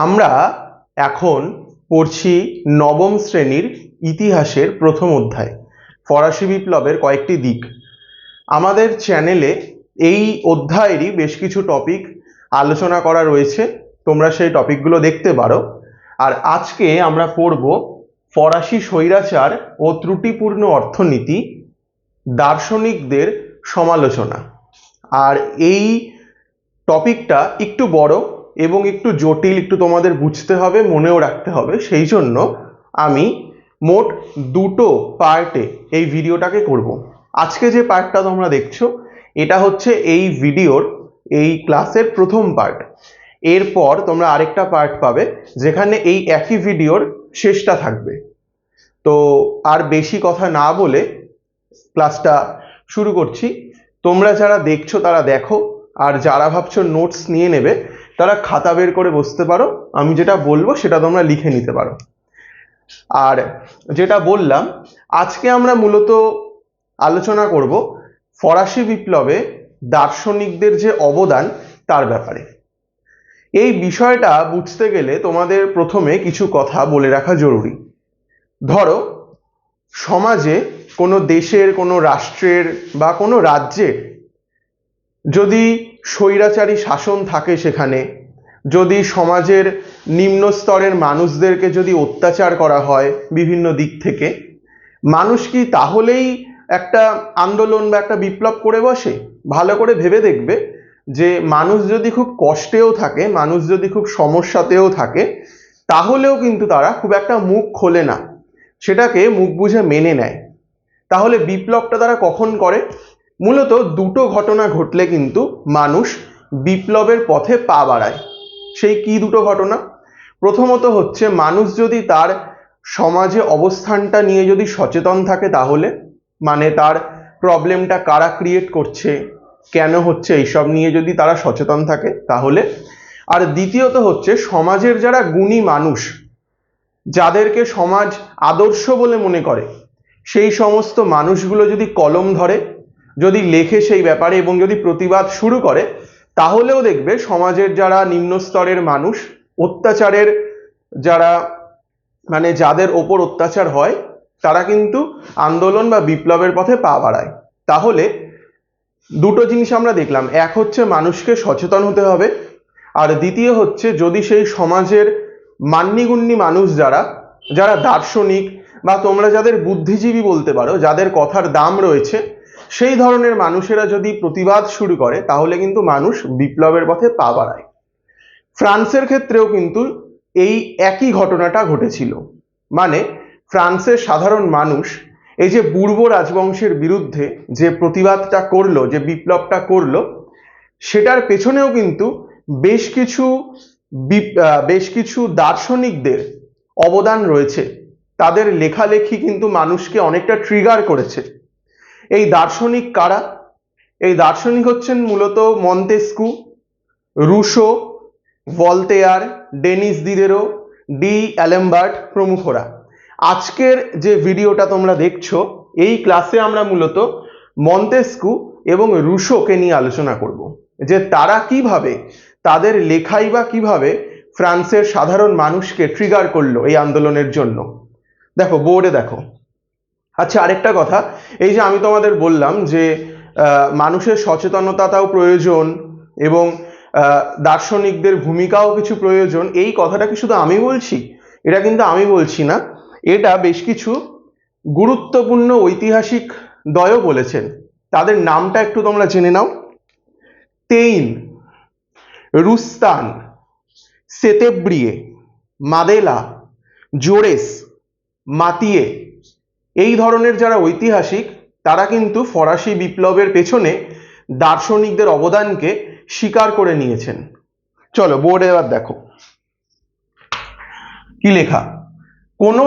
আমরা এখন পড়ছি নবম শ্রেণীর ইতিহাসের প্রথম অধ্যায় ফরাসি বিপ্লবের কয়েকটি দিক। আমাদের চ্যানেলে এই অধ্যায়েরই বেশ কিছু টপিক আলোচনা করা রয়েছে, তোমরা সেই টপিকগুলো দেখতে পারো। আর আজকে আমরা পড়ব ফরাসি স্বৈরাচার ও ত্রুটিপূর্ণ অর্থনীতি, দার্শনিকদের সমালোচনা। আর এই টপিকটা একটু বড় এবং একটু জটিল, একটু তোমাদের বুঝতে হবে, মনেও রাখতে হবে। সেই জন্য আমি মোট দুটো পার্টে এই ভিডিওটাকে করব। আজকে যে পার্টটা তোমরা দেখছো এটা হচ্ছে এই ভিডিওর এই ক্লাসের প্রথম পার্ট। এরপর তোমরা আরেকটা পার্ট পাবে যেখানে এই একই ভিডিওর শেষটা থাকবে। তো আর বেশি কথা না বলে ক্লাসটা শুরু করছি। তোমরা যারা দেখছো তারা দেখো, আর যারা ভাবছো নোটস নিয়ে নেবে তারা খাতা বের করে বসতে পারো। আমি যেটা বলবো সেটা তোমরা লিখে নিতে পারো। আর যেটা বললাম, আজকে আমরা মূলত আলোচনা করব ফরাসি বিপ্লবে দার্শনিকদের যে অবদান তার ব্যাপারে। এই বিষয়টা বুঝতে গেলে তোমাদের প্রথমে কিছু কথা বলে রাখা জরুরি। ধরো, সমাজে কোনো দেশের, কোনো রাষ্ট্রের বা কোনো রাজ্যের যদি স্বৈরাচারী শাসন থাকে, সেখানে যদি সমাজের নিম্ন স্তরের মানুষদেরকে যদি অত্যাচার করা হয় বিভিন্ন দিক থেকে, মানুষ কি তাহলেই একটা আন্দোলন বা একটা বিপ্লব করে বসে? ভালো করে ভেবে দেখবে যে মানুষ যদি খুব কষ্টেও থাকে, মানুষ যদি খুব সমস্যাতেও থাকে, তাহলেও কিন্তু তারা খুব একটা মুখ খোলে না, সেটাকে মুখ বুঝে মেনে নেয়। তাহলে বিপ্লবটা তারা কখন করে? মূলত দুটো ঘটনা ঘটলে কিন্তু মানুষ বিপ্লবের পথে পা বাড়ায়। সেই কি দুটো ঘটনা? প্রথমত হচ্ছে, মানুষ যদি তার সমাজে অবস্থানটা নিয়ে যদি সচেতন থাকে, তাহলে মানে তার প্রবলেমটা কারা ক্রিয়েট করছে, কেন হচ্ছে, এইসব নিয়ে যদি তারা সচেতন থাকে তাহলে। আর দ্বিতীয়ত হচ্ছে, সমাজের যারা গুণী মানুষ, যাদেরকে সমাজ আদর্শ বলে মনে করে, সেই সমস্ত মানুষগুলো যদি কলম ধরে, যদি লেখে সেই ব্যাপারে এবং যদি প্রতিবাদ শুরু করে, তাহলেও দেখবে সমাজের যারা নিম্ন স্তরের মানুষ, অত্যাচারের যারা মানে যাদের ওপর অত্যাচার হয়, তারা কিন্তু আন্দোলন বা বিপ্লবের পথে পা বাড়ায়। তাহলে দুটো জিনিস আমরা দেখলাম, এক হচ্ছে মানুষকে সচেতন হতে হবে, আর দ্বিতীয় হচ্ছে যদি সেই সমাজের মান্যিগুণ্যী মানুষ যারা যারা দার্শনিক বা তোমরা যাদের বুদ্ধিজীবী বলতে পারো, যাদের কথার দাম রয়েছে, সেই ধরনের মানুষেরা যদি প্রতিবাদ শুরু করে, তাহলে কিন্তু মানুষ বিপ্লবের পথে পা বাড়ায়। ফ্রান্সের ক্ষেত্রেও কিন্তু এই একই ঘটনাটা ঘটেছিল। মানে ফ্রান্সের সাধারণ মানুষ এই যে বুর্বো রাজবংশের বিরুদ্ধে যে প্রতিবাদটা করলো, যে বিপ্লবটা করলো, সেটার পেছনেও কিন্তু বেশ কিছু দার্শনিকদের অবদান রয়েছে। তাদের লেখালেখি কিন্তু মানুষকে অনেকটা ট্রিগার করেছে। এই দার্শনিক কারা? এই দার্শনিক হচ্ছেন মূলত Montesquieu, Rousseau, Voltaire, Denis Diderot, d'Alembert প্রমুখরা। আজকের যে ভিডিওটা তোমরা দেখছো, এই ক্লাসে আমরা মূলত মন্তেস্কু এবং রুশোকে নিয়ে আলোচনা করব, যে তারা কিভাবে তাদের লেখাই বা কিভাবে ফ্রান্সের সাধারণ মানুষকে ট্রিগার করলো এই আন্দোলনের জন্য। দেখো, বোর্ডে দেখো। আচ্ছা, আরেকটা কথা, এই যে আমি তোমাদের বললাম যে মানুষের সচেতনতাটাও প্রয়োজন এবং দার্শনিকদের ভূমিকাও কিছু প্রয়োজন, এই কথাটা কি শুধু আমি বলছি? এটা কিন্তু আমি বলছি না, এটা বেশ কিছু গুরুত্বপূর্ণ ঐতিহাসিক দ্বয়ও বলেছেন। তাদের নামটা একটু তোমরা জেনে নাও। তেইন, রুস্তান, সেতেব্রিয়ে, মাদেলা, জোরেস, মাতিয়ে, এই ধরনের যারা ঐতিহাসিক, তারা কিন্তু ফরাসি বিপ্লবের পেছনে দার্শনিকদের অবদানকে স্বীকার করে নিয়েছেন। চলো বোর্ডে এবার দেখো কি লেখা। কোনো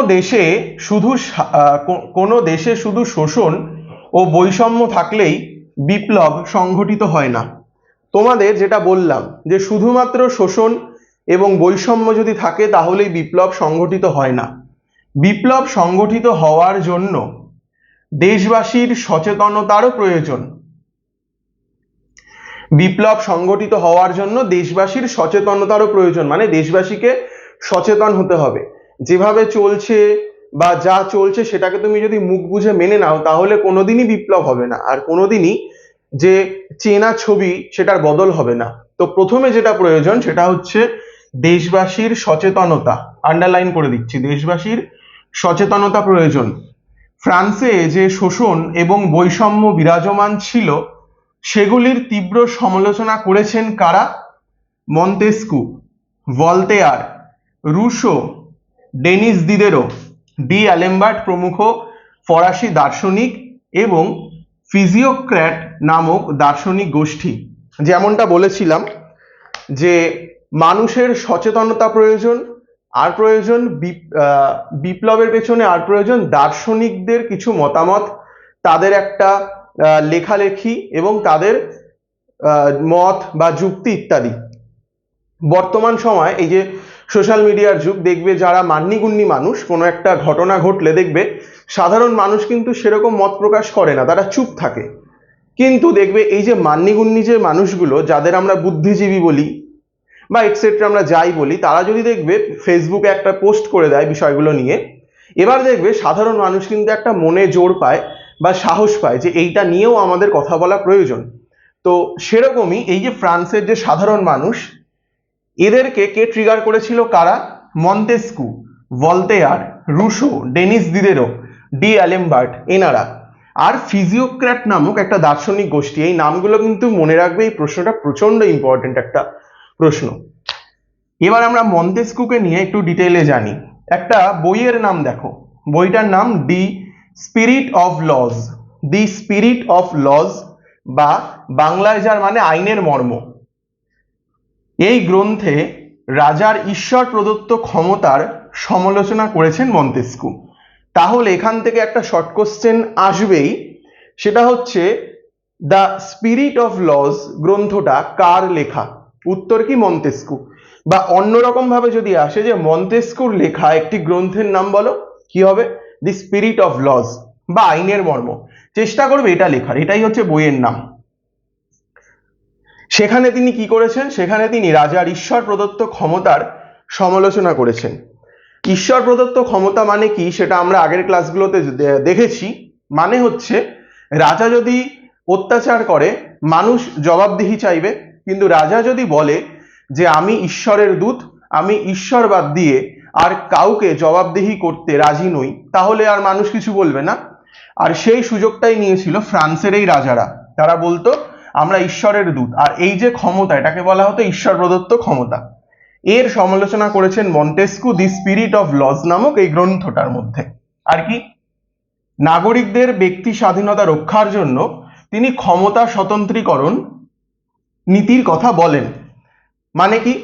দেশে শুধু শোষণ ও বৈষম্য থাকলেই বিপ্লব সংঘটিত হয় না। তোমাদের যেটা বললাম, যে শুধুমাত্র শোষণ এবং বৈষম্য যদি থাকে তাহলেই বিপ্লব সংঘটিত হয় না। বিপ্লব সংগঠিত হওয়ার জন্য দেশবাসীর সচেতনতারও প্রয়োজন। বিপ্লব সংগঠিত হওয়ার জন্য দেশবাসীর সচেতনতারও প্রয়োজন, মানে দেশবাসীকে সচেতন হতে হবে। যেভাবে চলছে বা যা চলছে সেটাকে তুমি যদি মুখ বুঝে মেনে নাও তাহলে কোনোদিনই বিপ্লব হবে না, আর কোনোদিনই যে চেনা ছবি সেটার বদল হবে না। তো প্রথমে যেটা প্রয়োজন সেটা হচ্ছে দেশবাসীর সচেতনতা। আন্ডারলাইন করে দিচ্ছি, দেশবাসীর সচেতনতা প্রয়োজন। ফ্রান্সে যে শোষণ এবং বৈষম্য বিরাজমান ছিল সেগুলির তীব্র সমালোচনা করেছেন কারা? Montesquieu, Voltaire, Rousseau, Denis Diderot, d'Alembert প্রমুখ ফরাসি দার্শনিক এবং ফিজিওক্র্যাট নামক দার্শনিক গোষ্ঠী। যেমনটা বলেছিলাম যে মানুষের সচেতনতা প্রয়োজন, আর প্রয়োজন বিপ্লবের পেছনে আর প্রয়োজন দার্শনিকদের কিছু মতামত, তাদের একটা লেখালেখি এবং তাদের মত বা যুক্তি ইত্যাদি। বর্তমান সময় এই যে সোশ্যাল মিডিয়ার যুগ, দেখবে যারা মান্যিগুণ্যি মানুষ, কোনো একটা ঘটনা ঘটলে দেখবে সাধারণ মানুষ কিন্তু সেরকম মত প্রকাশ করে না, তারা চুপ থাকে। কিন্তু দেখবে এই যে মান্যিগুণ্যি যে মানুষগুলো, যাদের আমরা বুদ্ধিজীবী বলি বা এটসেট্রা আমরা যাই বলি, তারা যদি দেখবে ফেসবুকে একটা পোস্ট করে দেয় বিষয়গুলো নিয়ে, এবার দেখবে সাধারণ মানুষ কিন্তু একটা মনে জোর পায় বা সাহস পায় যে এইটা নিয়েও আমাদের কথা বলা প্রয়োজন। তো সেরকমই এই যে ফ্রান্সের যে সাধারণ মানুষ, এদেরকে কে ট্রিগার করেছিল? কারা? Montesquieu, Voltaire, Rousseau, Denis Diderot, d'Alembert, এনারা। আর ফিজিওক্র্যাট নামক একটা দার্শনিক গোষ্ঠী। এই নামগুলো কিন্তু মনে রাখবে, এই প্রশ্নটা প্রচন্ড ইম্পর্টেন্ট একটা প্রশ্ন। এবার আমরা মন্তেস্কুকে নিয়ে একটু ডিটেইলে জানি। একটা বইয়ের নাম দেখো, বইটার নাম the spirit of laws. The spirit of laws, বা বাংলায় যার মানে আইনের মর্ম। এই গ্রন্থে রাজার ঈশ্বর প্রদত্ত ক্ষমতার সমালোচনা করেছেন মন্তেস্কু। তাহলে এখান থেকে একটা শর্ট কোশ্চেন আসবেই, সেটা হচ্ছে দ্য স্পিরিট অফ লজ গ্রন্থটা কার লেখা? উত্তর কি? মন্তেস্কু। বা অন্যরকম ভাবে যদি আসে যে মন্তেস্কুর লেখা একটি গ্রন্থের নাম বলো, কি হবে? দি স্পিরিট অফ লজ বা আইনের মর্ম। চেষ্টা করবে এটা লেখার, এটাই হচ্ছে বইয়ের নাম। সেখানে তিনি কি করেছেন? সেখানে তিনি রাজার ঈশ্বর প্রদত্ত ক্ষমতার সমালোচনা করেছেন। ঈশ্বর প্রদত্ত ক্ষমতা মানে কি সেটা আমরা আগের ক্লাসগুলোতে দেখেছি। মানে হচ্ছে রাজা যদি অত্যাচার করে মানুষ জবাবদিহি চাইবে, কিন্তু রাজা যদি বলে যে আমি ঈশ্বরের দূত, আমি ঈশ্বর বাদ দিয়ে আর কাউকে জবাবদিহি করতে রাজি নই, তাহলে আর মানুষ কিছু বলবে না। আর সেই সুযোগটাই নিয়েছিল ফ্রান্সের এই রাজারা। তারা বলতো আমরা ঈশ্বরের দূত, আর এই যে ক্ষমতা এটাকে বলা হতো ঈশ্বর প্রদত্ত ক্ষমতা। এর সমালোচনা করেছেন Montesquieu the spirit of laws নামক এই গ্রন্থটার মধ্যে। আর কি? নাগরিকদের ব্যক্তি স্বাধীনতা রক্ষার জন্য তিনি ক্ষমতা স্বতন্ত্রীকরণ নীতির কথা বলেন। মানে কি?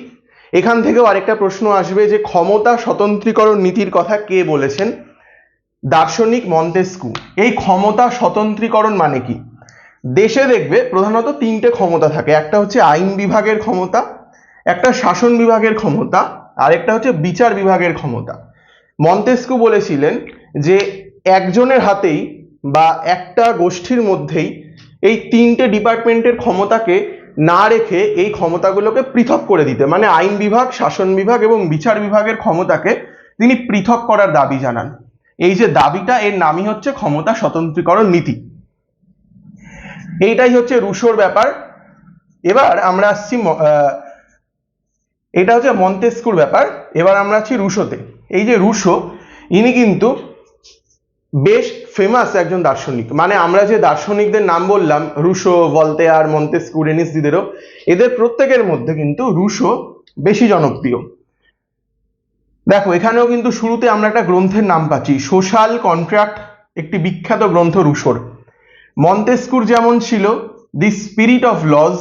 এখান থেকেও আরেকটা প্রশ্ন আসবে যে ক্ষমতা স্বতন্ত্রীকরণ নীতির কথা কে বলেছেন? দার্শনিক মন্তেস্কু। এই ক্ষমতা স্বতন্ত্রীকরণ মানে কি? দেশে দেখবে প্রধানত তিনটে ক্ষমতা থাকে, একটা হচ্ছে আইন বিভাগের ক্ষমতা, একটা শাসন বিভাগের ক্ষমতা, আর একটা হচ্ছে বিচার বিভাগের ক্ষমতা। মন্তেস্কু বলেছিলেন যে একজনের হাতেই বা একটা গোষ্ঠীর মধ্যেই এই তিনটে ডিপার্টমেন্টের ক্ষমতাকে না রেখে এই ক্ষমতাগুলোকে পৃথক করে দিতে, মানে আইন বিভাগ, শাসন বিভাগ এবং বিচার বিভাগের ক্ষমতাকে তিনি পৃথক করার দাবি জানান। এই যে দাবিটা, এর নামই হচ্ছে ক্ষমতা স্বতন্ত্রীকরণ নীতি। এইটাই হচ্ছে রুশোর ব্যাপার। এবার আমরা আসছি, এটা হচ্ছে মন্তেস্কুর ব্যাপার। এবার আমরা আছি রুশোতে। এই যে রুশো, ইনি কিন্তু বেশ ফেমাস একজন দার্শনিক। মানে আমরা যে দার্শনিকদের নাম বললাম, রুশো, ভলতেয়ার, মন্তেস্কু, ডেনিস দিদেরো, এদের প্রত্যেকের মধ্যে কিন্তু রুশো বেশি জনপ্রিয়। দেখো এখানেও কিন্তু শুরুতে আমরা একটা গ্রন্থের নাম পাচ্ছি, সোশ্যাল কন্ট্রাক্ট, একটি বিখ্যাত গ্রন্থ রুশোর। মন্তেস্কুর যেমন ছিল দি স্পিরিট অফ লজ,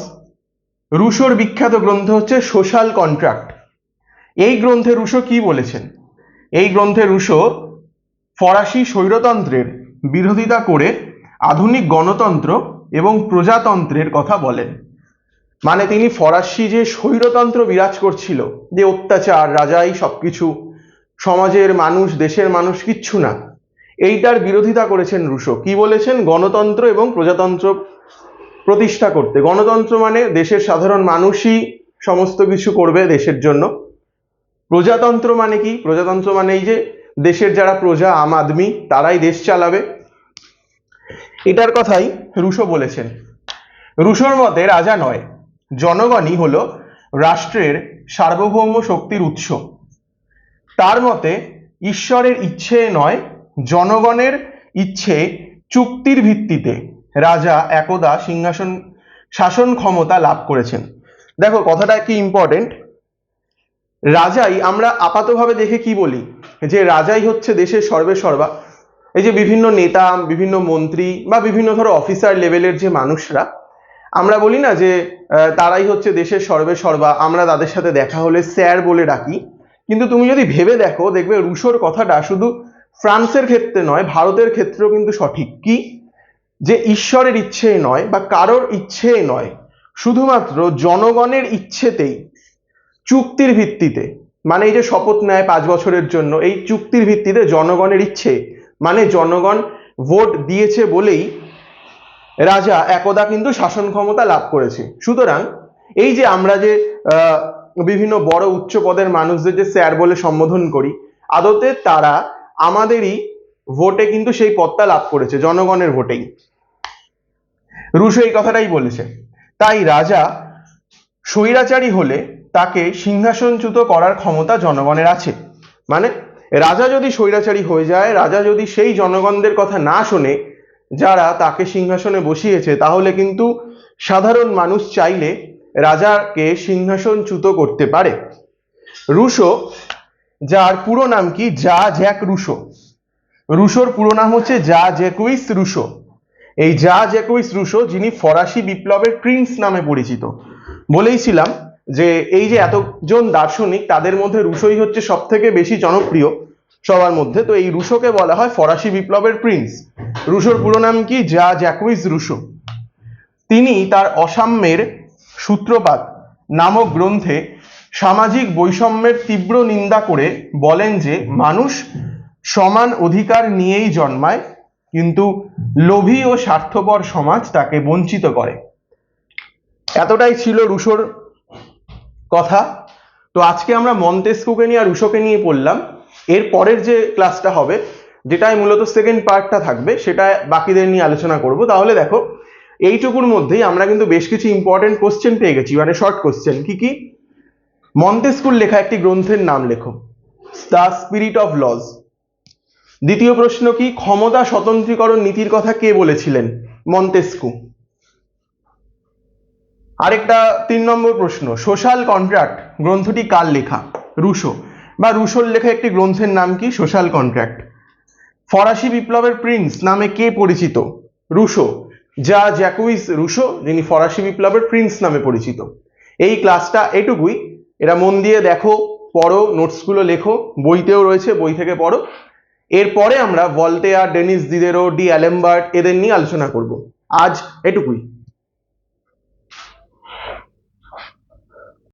রুশোর বিখ্যাত গ্রন্থ হচ্ছে সোশ্যাল কন্ট্রাক্ট। এই গ্রন্থে রুশো কি বলেছেন? এই গ্রন্থে রুশো ফরাসি স্বৈরতন্ত্রের বিরোধিতা করে আধুনিক গণতন্ত্র এবং প্রজাতন্ত্রের কথা বলেন। মানে তিনি ফরাসি যে স্বৈরতন্ত্র বিরাজ করছিল, যে অত্যাচার, রাজাই সবকিছু, সমাজের মানুষ, দেশের মানুষ কিচ্ছু না, এইটার বিরোধিতা করেছেন রুশো। কি বলেছেন? গণতন্ত্র এবং প্রজাতন্ত্র প্রতিষ্ঠা করতে। গণতন্ত্র মানে দেশের সাধারণ মানুষই সমস্ত কিছু করবে দেশের জন্য। প্রজাতন্ত্র মানে কি? প্রজাতন্ত্র মানে এই যে দেশের যারা প্রজা, আম আদমি, তারাই দেশ চালাবে। এটার কথাই রুশো বলেছেন। রুশোর মতে রাজা নয়, জনগণই হলো রাষ্ট্রের সার্বভৌম শক্তির উৎস। তার মতে ঈশ্বরের ইচ্ছে নয়, জনগণের ইচ্ছে চুক্তির ভিত্তিতে রাজা একদা সিংহাসন শাসন ক্ষমতা লাভ করেছেন। দেখো কথাটা কি ইম্পর্টেন্ট। রাজাই, আমরা আপাতভাবে দেখে কি বলি যে রাজাই হচ্ছে দেশের সর্বেসর্বা। এই যে বিভিন্ন নেতা, বিভিন্ন মন্ত্রী বা বিভিন্ন ধরো অফিসার লেভেলের যে মানুষরা, আমরা বলি না যে তারাই হচ্ছে দেশের সর্বেসর্বা, আমরা তাদের সাথে দেখা হলে স্যার বলে ডাকি। কিন্তু তুমি যদি ভেবে দেখো, দেখবে রুশোর কথাটা শুধু ফ্রান্সের ক্ষেত্রে নয়, ভারতের ক্ষেত্রেও কিন্তু সঠিক। কি? যে ঈশ্বরের ইচ্ছে নয় বা কারোর ইচ্ছে নয়, শুধুমাত্র জনগণের ইচ্ছেতেই, চুক্তির ভিত্তিতে, মানে এই যে শপথ নেয় 5 বছরের জন্য, এই চুক্তির ভিত্তিতে জনগণের ইচ্ছে, মানে জনগণ ভোট দিয়েছে বলেই রাজা একদা কিন্তু শাসন ক্ষমতা লাভ করেছে। সুতরাং এই যে আমরা যে বিভিন্ন বড় উচ্চ পদের মানুষদের যে স্যার বলে সম্বোধন করি, আদতে তারা আমাদেরই ভোটে কিন্তু সেই পদটা লাভ করেছে, জনগণের ভোটেই। রুশো এই কথাটাই বলেছে। তাই রাজা স্বৈরাচারী হলে তাকে সিংহাসনচ্যুত করার ক্ষমতা জনগণের আছে। মানে রাজা যদি স্বৈরাচারী হয়ে যায়, রাজা যদি সেই জনগণদের কথা না শোনে যারা তাকে সিংহাসনে বসিয়েছে, তাহলে কিন্তু সাধারণ মানুষ চাইলে রাজাকে সিংহাসনচ্যুত করতে পারে। রুশো, যার পুরো নাম কি, জা জ্যাক রুশো, রুশোর পুরো নাম হচ্ছে জা জ্যাকুইস রুশো। এই জা জ্যাকুইস রুশো, যিনি ফরাসি বিপ্লবের প্রিন্স নামে পরিচিত। বলেইছিলাম যে এই যে এতজন দার্শনিক, তাদের মধ্যে রুশোই হচ্ছে সব থেকে বেশি জনপ্রিয় সবার মধ্যে। তো এই রুশোকে বলা হয় ফরাসি বিপ্লবের প্রিন্স। রুশোর পুরো নাম কি, জা জ্যাকুইস রুশো। তিনি তার অসাম্যের সূত্রপাত নামক গ্রন্থে সামাজিক বৈষম্যের তীব্র নিন্দা করে বলেন যে মানুষ সমান অধিকার নিয়েই জন্মায়, কিন্তু লোভী ও স্বার্থপর সমাজ তাকে বঞ্চিত করে। এতটাই ছিল রুশোর কথা। তো আজকে আমরা মন্তেস্কুকে নিয়ে আর রুশোকে নিয়ে পড়লাম। এর পরের যে ক্লাসটা হবে, যেটাই মূলত সেকেন্ড পার্টটা থাকবে, সেটা বাকিদের নিয়ে আলোচনা করব। তাহলে দেখো, এইটুকুর মধ্যেই আমরা কিন্তু বেশ কিছু ইম্পর্টেন্ট কোশ্চেন পেয়ে গেছি, মানে শর্ট কোশ্চেন। কি কি? মন্তেস্কুর লেখা একটি গ্রন্থের নাম লেখো, দ্য স্পিরিট অফ লজ। দ্বিতীয় প্রশ্ন কি? ক্ষমতা স্বতন্ত্রীকরণ নীতির কথা কে বলেছিলেন? মন্তেস্কু। আরেকটা 3 নম্বর প্রশ্ন, সোশ্যাল কন্ট্রাক্ট গ্রন্থটি কার লেখা? রুশো, বা রুশোর লেখা একটি গ্রন্থের নাম কি? Social contract. ফরাসি বিপ্লবের প্রিন্স নামে কে পরিচিত? রুশো, যা জ্যাকুইস রুশো, যিনি ফরাসি বিপ্লবের প্রিন্স নামে পরিচিত। এই ক্লাসটা এটুকুই। এরা মন দিয়ে দেখো, পড়ো, নোটসগুলো লেখো, বইতেও রয়েছে, বই থেকে পড়ো। এরপরে আমরা ভলতেয়ার, ডেনিস দিদেরো, ডি অ্যালেমবার্ট এদের নিয়ে আলোচনা করব। আজ এটুকুই।